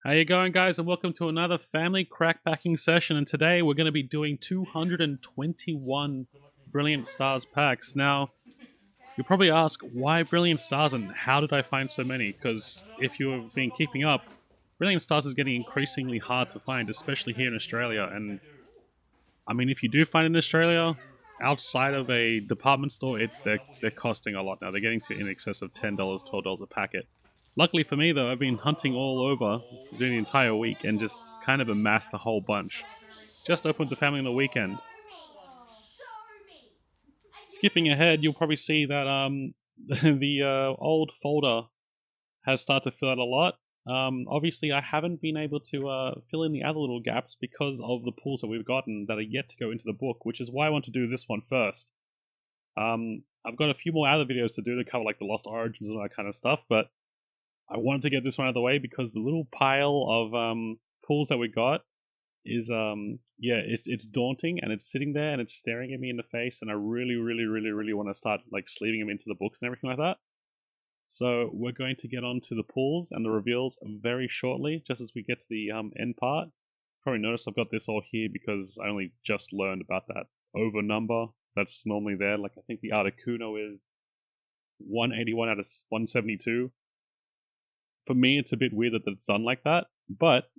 How you going, guys, and welcome to another family crackpacking session. And today we're going to be doing 221 Brilliant Stars packs. Now, you'll probably ask, why Brilliant Stars and how did I find so many? Because if you've been keeping up, Brilliant Stars is getting increasingly hard to find, especially here in Australia. And I mean, if you do find it in Australia, outside of a department store, they're costing a lot now. They're getting to in excess of $10, $12 a packet. Luckily for me, though, I've been hunting all over during the entire week and just kind of amassed a whole bunch. Just opened the family on the weekend. Skipping ahead, you'll probably see that the old folder has started to fill out a lot. Obviously, I haven't been able to fill in the other little gaps because of the pools that we've gotten that are yet to go into the book, which is why I want to do this one first. I've got a few more other videos to do to cover like the Lost Origins and all that kind of stuff, but I wanted to get this one out of the way because the little pile of pools that we got is yeah, it's daunting, and it's sitting there and it's staring at me in the face, and I really want to start like sleeving them into the books and everything like that. So we're going to get on to the pools and the reveals very shortly, just as we get to the end part. Probably notice I've got this all here because I only just learned about that over number that's normally there. Like I think the Articuno is 181 out of 172. For me, it's a bit weird that it's done like that, but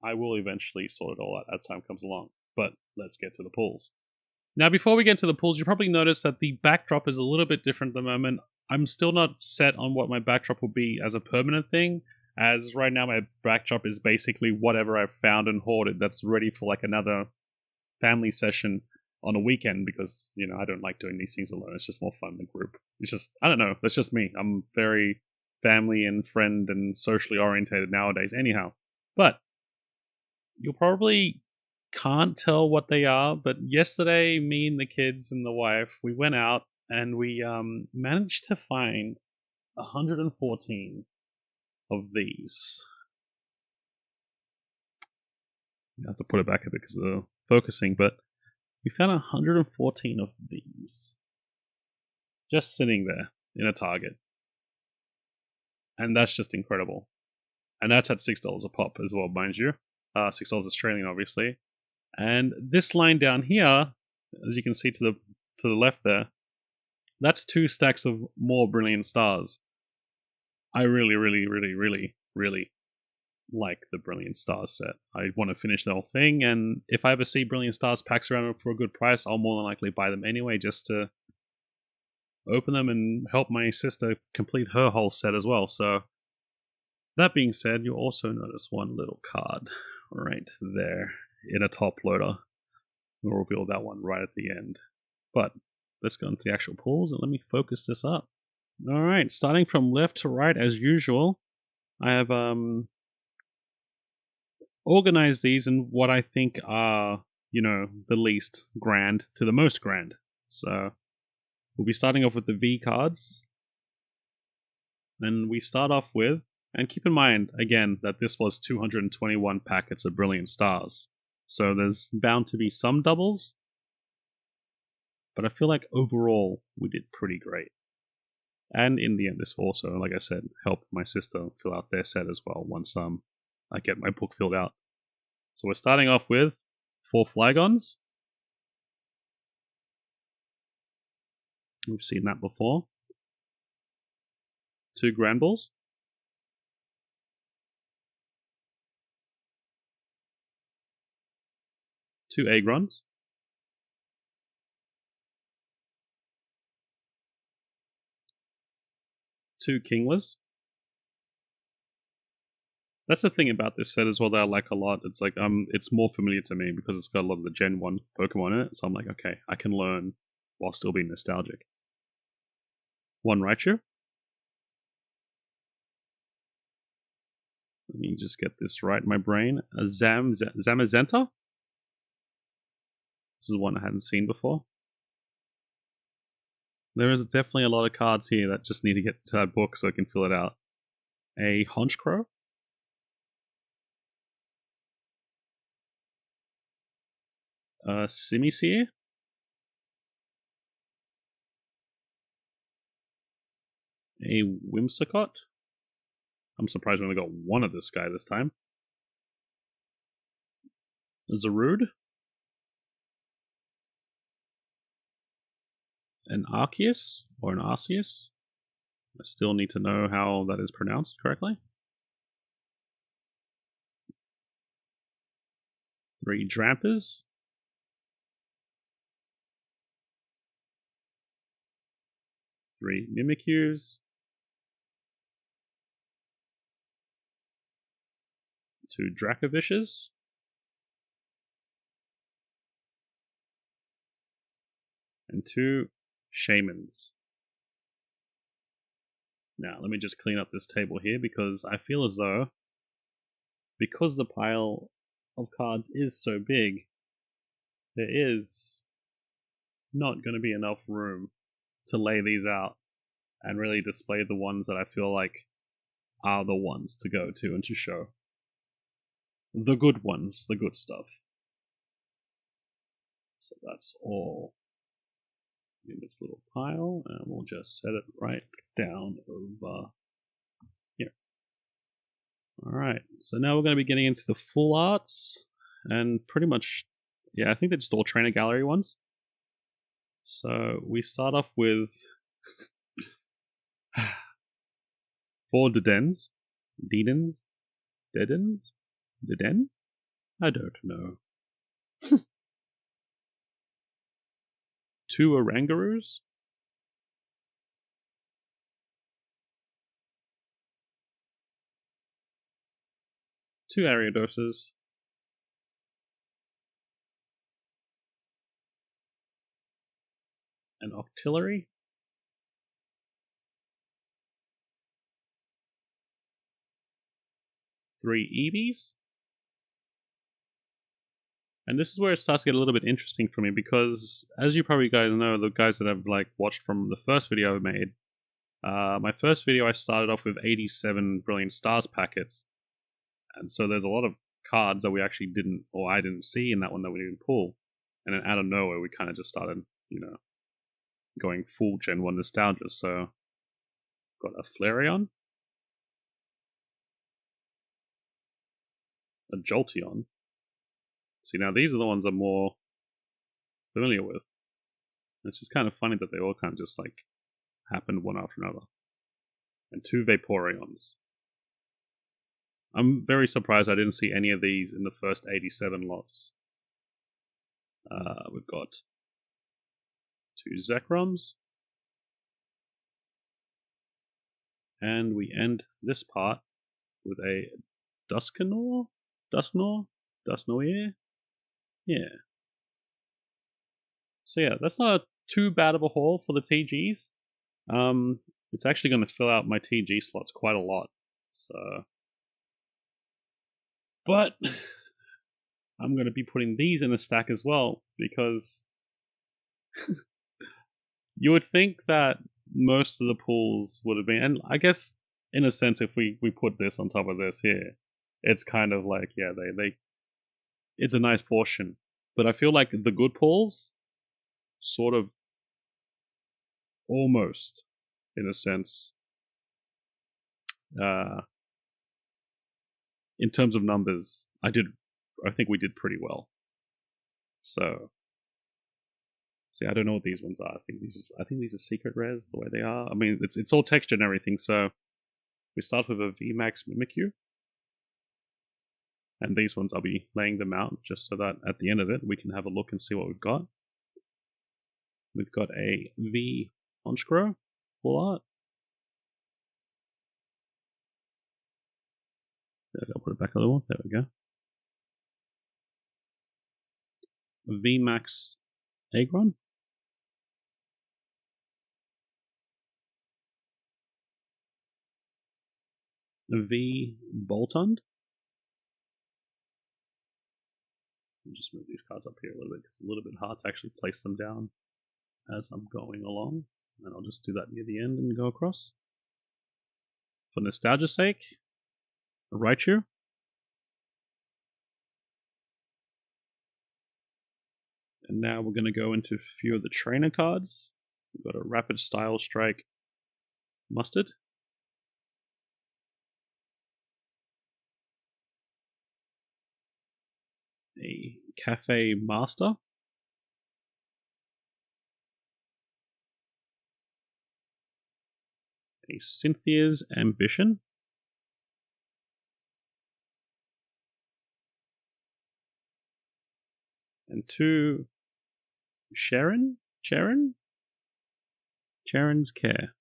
I will eventually sort it all out as time comes along. But let's get to the pools. Now, before we get to the pools, you probably notice that the backdrop is a little bit different at the moment. I'm still not set on what my backdrop will be as a permanent thing, as right now my backdrop is basically whatever I've found and hoarded that's ready for like another family session on a weekend, because, you know, I don't like doing these things alone. It's just more fun in group. It's just, I don't know, that's just me. I'm very family and friend and socially orientated nowadays anyhow. But you'll probably can't tell what they are, but yesterday, me and the kids and the wife, we went out and we managed to find 114 of these. I have to put it back a bit because of the focusing, but we found 114 of these just sitting there in a Target. And that's just incredible. And that's at $6 a pop as well, mind you. $6 Australian, obviously. And this line down here, as you can see to the left there, that's 2 stacks of more Brilliant Stars. I really like the Brilliant Stars set. I want to finish the whole thing, and if I ever see Brilliant Stars packs around for a good price, I'll more than likely buy them anyway, just to open them and help my sister complete her whole set as well. So, that being said, you'll also notice one little card right there in a top loader. We'll reveal that one right at the end. But let's go into the actual pools and let me focus this up. Alright, starting from left to right as usual, I have organized these in what I think are, you know, the least grand to the most grand. So we'll be starting off with the V cards. And we start off with, and keep in mind again that this was 221 packets of Brilliant Stars. So there's bound to be some doubles, but I feel like overall we did pretty great. And in the end, this also, like I said, helped my sister fill out their set as well once I get my book filled out. So we're starting off with 4 Flygons. We've seen that before. 2 Granbuls. 2 Agrons. 2 Kinglers. That's the thing about this set as well that I like a lot. It's like it's more familiar to me because it's got a lot of the Gen 1 Pokemon in it. So I'm like, okay, I can learn while still being nostalgic. 1 Raichu. Let me just get this right in my brain. A Zamazenta. This is one I hadn't seen before. There is definitely a lot of cards here that just need to get to that book so I can fill it out. A Honchkrow. A Simisear. A Whimsicott. I'm surprised we only got one of this guy this time. Zarude, an Arceus, or an Arceus. I still need to know how that is pronounced correctly. 3 Drampers. 3 Mimikyus. 2 Dracovishes. And 2 Shamans. Now, let me just clean up this table here because I feel as though, because the pile of cards is so big, there is not going to be enough room to lay these out and really display the ones that I feel like are the ones to go to and to show. The good ones, the good stuff. So that's all in this little pile, and we'll just set it right down over here. Alright, so now we're going to be getting into the full arts, and pretty much, yeah, I think they're just all trainer gallery ones. So we start off with 4 Dedens, Dedens, Deden? I don't know. 2 Orangaroos, 2 Ariadoses, an Octillery, 3 Eevees. And this is where it starts to get a little bit interesting for me because, as you probably guys know, the guys that have like watched from the first video I made, my first video I started off with 87 Brilliant Stars packets, and so there's a lot of cards that we actually didn't, or I didn't see in that one that we didn't pull, and then out of nowhere we kind of just started, going full Gen 1 nostalgia. So, got a Flareon, a Jolteon. See, now these are the ones I'm more familiar with. It's just kind of funny that they all kind of just like happened one after another. And 2 Vaporeons. I'm very surprised I didn't see any of these in the first 87 lots. We've got 2 Zekrums. And we end this part with a Dusknoir? Dusknoir? Yeah. So yeah, that's not too bad of a haul for the TGs. It's actually going to fill out my TG slots quite a lot. So, but I'm going to be putting these in the stack as well because you would think that most of the pools would have been, and I guess in a sense, if we put this on top of this here, it's kind of like, yeah, they it's a nice portion. But I feel like the good pools sort of almost, in a sense, in terms of numbers, I think we did pretty well. So, see, I don't know what these ones are. I think these are secret rares the way they are. I mean, it's all texture and everything. So we start with a VMAX Mimikyu, and these ones I'll be laying them out just so that at the end of it we can have a look and see what we've got. We've got a V Honchkrow full art. I'll put it back a little. There we go. A VMAX Aggron. A V Boltund. I'll just move these cards up here a little bit because it's a little bit hard to actually place them down as I'm going along. And I'll just do that near the end and go across. For nostalgia's sake, a Raichu. And now we're going to go into a few of the trainer cards. We've got a Rapid Style Strike Mustard. a Cafe Master, a Cynthia's Ambition, and 2 Sharon's Care.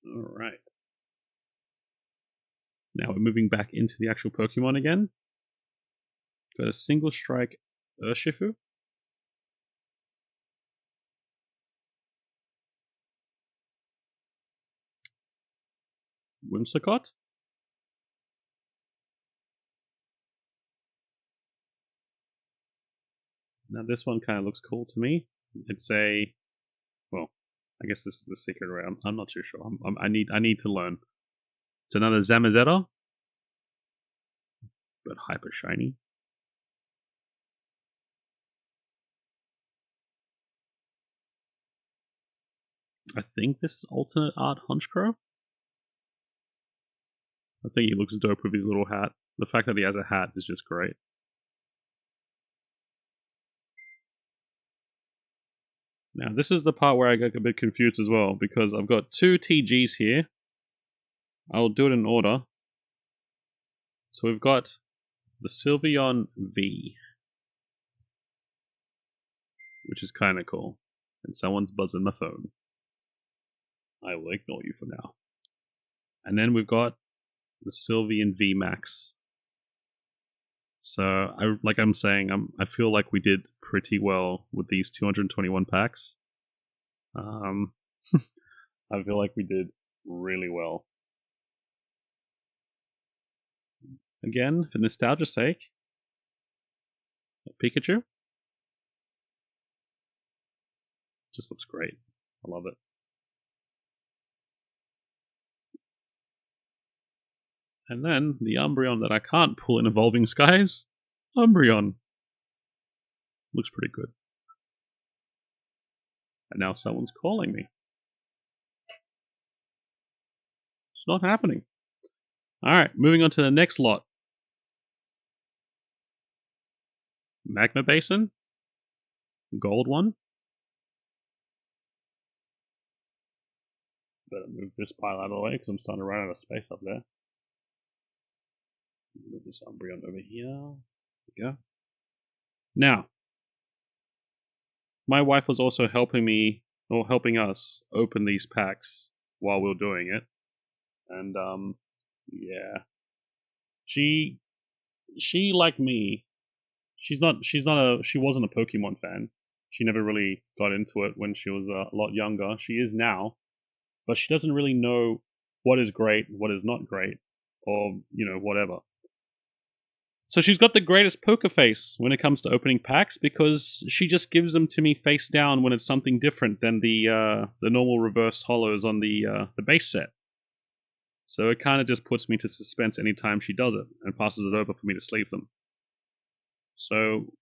Alright. Now we're moving back into the actual Pokemon again. Got a Single Strike Urshifu. Whimsicott. Now this one kind of looks cool to me. It's a, well, I guess this is the secret round. I'm not too sure. I need to learn. It's another Zamazenta, but hyper shiny. I think this is alternate art Honchkrow. I think he looks dope with his little hat. The fact that he has a hat is just great. Now, this is the part where I get a bit confused as well, because I've got 2 TGs here. I'll do it in order. So we've got the Sylveon V, which is kind of cool. And someone's buzzing my phone. I will ignore you for now. And then we've got the Sylveon V Max. So, I feel like we did pretty well with these 221 packs. I feel like we did really well. Again, for nostalgia's sake, Pikachu. Just looks great. I love it. And then the Umbreon that I can't pull in Evolving Skies, Umbreon. Looks pretty good. And now someone's calling me. It's not happening. Alright, moving on to the next lot. Magma Basin. Gold one. Better move this pile out of the way because I'm starting to run out of space up there. Move this Umbreon over here. There we go. Now, my wife was also helping me, or helping us, open these packs while we were doing it. And, yeah. She like me, she wasn't a Pokemon fan. She never really got into it when she was a lot younger. She is now, but she doesn't really know what is great, what is not great, or, whatever. So she's got the greatest poker face when it comes to opening packs because she just gives them to me face down when it's something different than the normal reverse hollows on the base set. So it kind of just puts me to suspense anytime she does it and passes it over for me to sleeve them. So,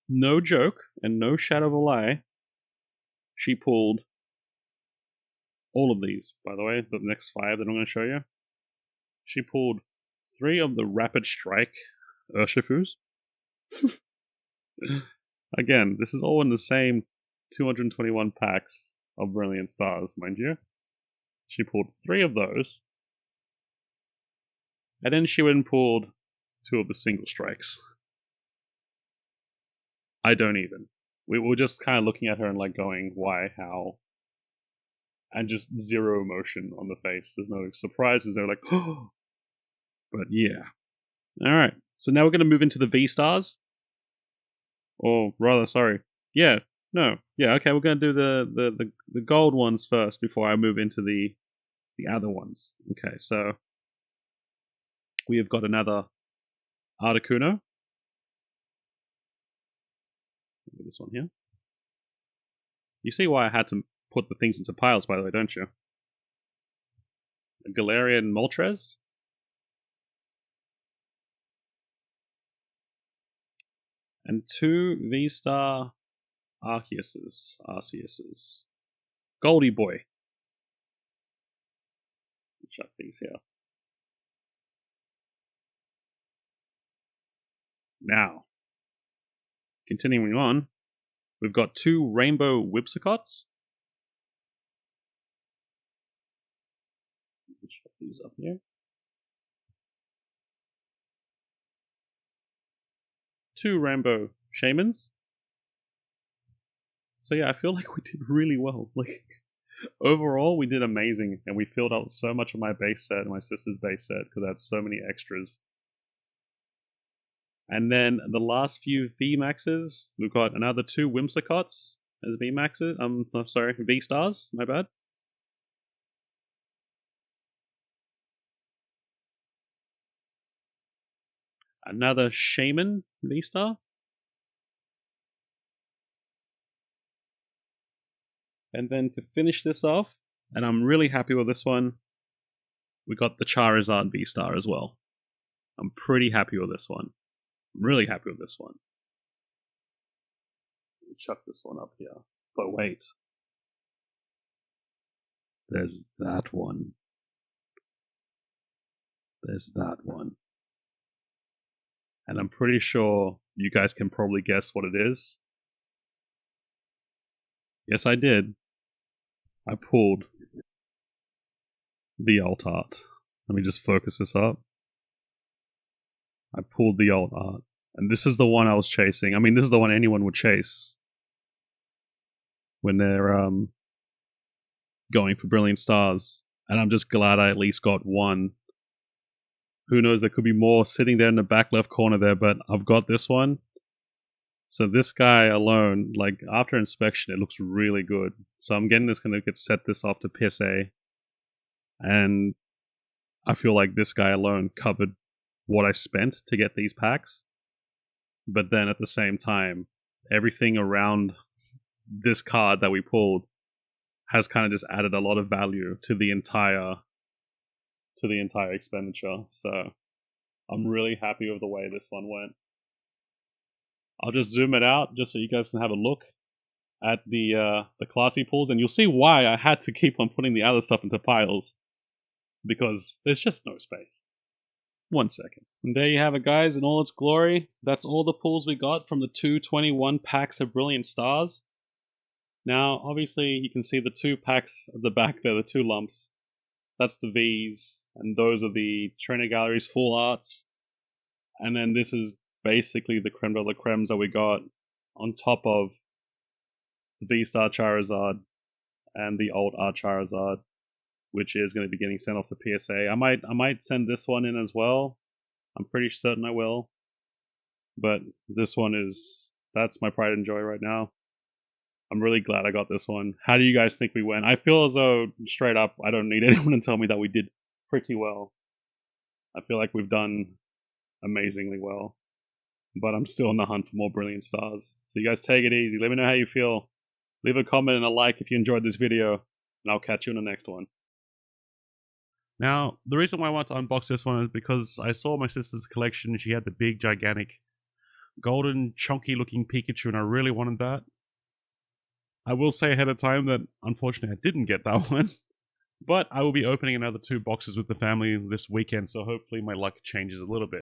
no joke and no shadow of a lie, she pulled all of these, by the way, the next 5 that I'm going to show you. She pulled 3 of the Rapid Strike Urshifus. Again, this is all in the same 221 packs of Brilliant Stars, mind you. She pulled 3 of those. And then she went and pulled 2 of the Single Strikes. I don't even. We were just kind of looking at her and going, why, how? And just zero emotion on the face. There's no surprises. They're like, oh. But yeah. Alright. So now we're going to move into the V-Stars. Or rather, sorry. Yeah. No. Yeah, okay, we're going to do the gold ones first before I move into the other ones. Okay, so we have got another Articuno. This one here. You see why I had to put the things into piles, by the way, don't you? A Galarian Moltres. And 2 V-Star Arceuses. Goldie Boy. Chuck these here. Now, continuing on, we've got 2 rainbow Whipsicots. Shut these up here. 2 rainbow Shamans. So yeah, I feel like we did really well. Like, overall, we did amazing, and we filled out so much of my base set and my sister's base set because I had so many extras. And then the last few VMAXs, we've got another 2 Whimsicots as VMAXs. Sorry, V-Stars, my bad. Another Shaman V-Star. And then to finish this off, and I'm really happy with this one, we got the Charizard V-Star as well. I'm pretty happy with this one. I'm really happy with this one. Let me chuck this one up here. But wait. There's that one. There's that one. And I'm pretty sure you guys can probably guess what it is. Yes, I did. I pulled the alt art. Let me just focus this up. I pulled the alt art. And this is the one I was chasing. I mean, this is the one anyone would chase when they're going for Brilliant Stars. And I'm just glad I at least got one. Who knows, there could be more sitting there in the back left corner there, but I've got this one. So this guy alone, like, after inspection, it looks really good. So I'm going to get set this off to PSA. And I feel like this guy alone covered what I spent to get these packs. But then at the same time, everything around this card that we pulled has kind of just added a lot of value to the entire expenditure. So I'm really happy with the way this one went. I'll just zoom it out just so you guys can have a look at the classy pulls, and you'll see why I had to keep on putting the other stuff into piles, because there's just no space. 1 second. And there you have it, guys, in all its glory. That's all the pulls we got from the 221 packs of Brilliant Stars. Now, obviously, you can see the 2 packs at the back there, the 2 lumps. That's the Vs, and those are the Trainer Gallery's full arts. And then this is basically the creme de la cremes that we got on top of the V-Star Charizard and the old art Charizard, which is going to be getting sent off to PSA. I might send this one in as well. I'm pretty certain I will. But this one that's my pride and joy right now. I'm really glad I got this one. How do you guys think we went? I feel as though, straight up, I don't need anyone to tell me that we did pretty well. I feel like we've done amazingly well. But I'm still on the hunt for more Brilliant Stars. So you guys take it easy. Let me know how you feel. Leave a comment and a like if you enjoyed this video. And I'll catch you in the next one. Now, the reason why I want to unbox this one is because I saw my sister's collection. She had the big, gigantic, golden, chunky looking Pikachu, and I really wanted that. I will say ahead of time that, unfortunately, I didn't get that one. But I will be opening another 2 boxes with the family this weekend, so hopefully my luck changes a little bit.